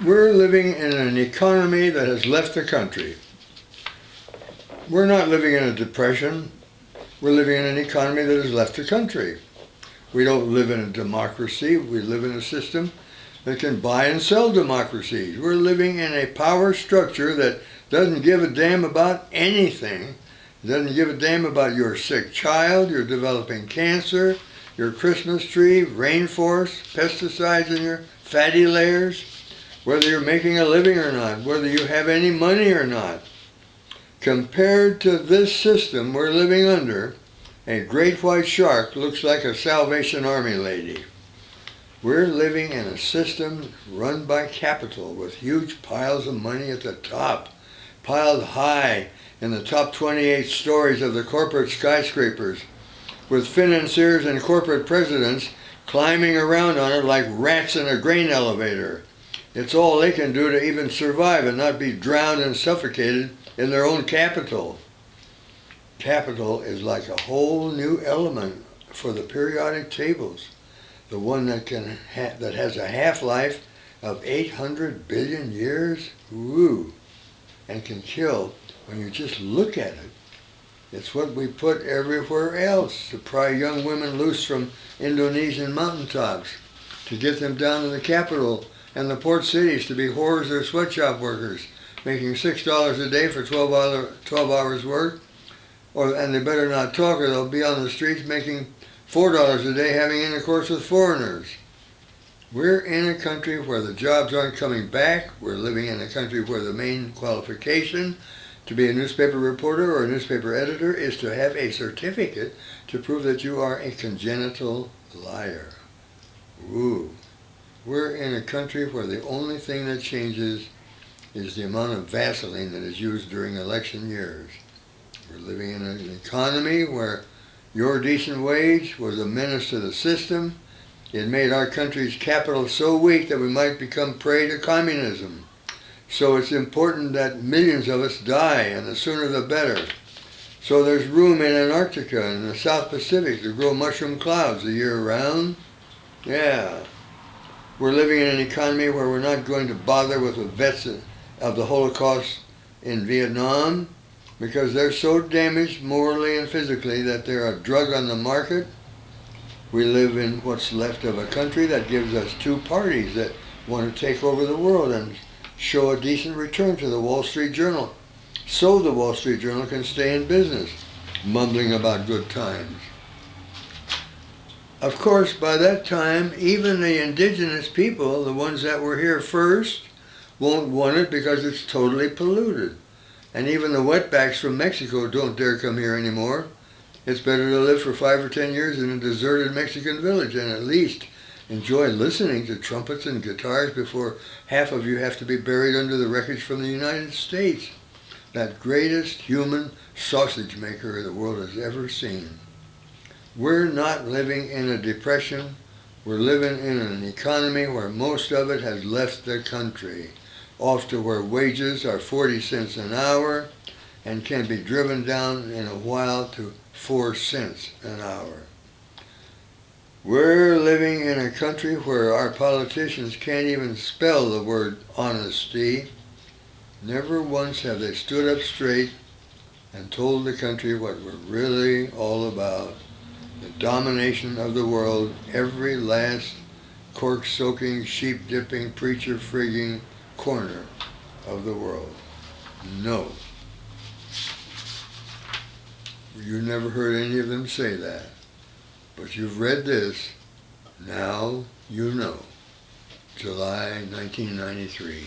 We're living in an economy that has left the country. We're not living in a depression. We're living in an economy that has left the country. We don't live in a democracy. We live in a system that can buy and sell democracies. We're living in a power structure that doesn't give a damn about anything. It doesn't give a damn about your sick child, your developing cancer, your Christmas tree, rainforest, pesticides in your fatty layers, whether you're making a living or not, whether you have any money or not. Compared to this system we're living under, a great white shark looks like a Salvation Army lady. We're living in a system run by capital with huge piles of money at the top, piled high in the top 28 stories of the corporate skyscrapers, with financiers and corporate presidents climbing around on it like rats in a grain elevator. It's all they can do to even survive and not be drowned and suffocated in their own capital. Capital is like a whole new element for the periodic tables, the one that has a half-life of 800 billion years, and can kill when you just look at it. It's what we put everywhere else to pry young women loose from Indonesian mountaintops, to get them down to the capital and the port cities to be whores or sweatshop workers, making $6 a day for 12 hours work, and they better not talk or they'll be on the streets making $4 a day having intercourse with foreigners. We're in a country where the jobs aren't coming back. We're living in a country where the main qualification to be a newspaper reporter or a newspaper editor is to have a certificate to prove that you are a congenital liar. We're in a country where the only thing that changes is the amount of Vaseline that is used during election years. We're living in an economy where your decent wage was a menace to the system. It made our country's capital so weak that we might become prey to communism. So it's important that millions of us die, and the sooner the better. So there's room in Antarctica and the South Pacific to grow mushroom clouds the year round. Yeah. We're living in an economy where we're not going to bother with the vets of the Holocaust in Vietnam because they're so damaged morally and physically that they're a drug on the market. We live in what's left of a country that gives us two parties that want to take over the world and show a decent return to the Wall Street Journal, so the Wall Street Journal can stay in business, mumbling about good times. Of course, by that time, even the indigenous people, the ones that were here first, won't want it because it's totally polluted. And even the wetbacks from Mexico don't dare come here anymore. It's better to live for 5 or 10 years in a deserted Mexican village and at least enjoy listening to trumpets and guitars before half of you have to be buried under the wreckage from the United States, that greatest human sausage maker the world has ever seen. We're not living in a depression. We're living in an economy where most of it has left the country, off to where wages are 40 cents an hour and can be driven down in a while to 4 cents an hour. We're living in a country where our politicians can't even spell the word honesty. Never once have they stood up straight and told the country what we're really all about. The domination of the world, every last cork-soaking, sheep-dipping, preacher-frigging corner of the world. No. You never heard any of them say that. But you've read this. Now you know. July 1993.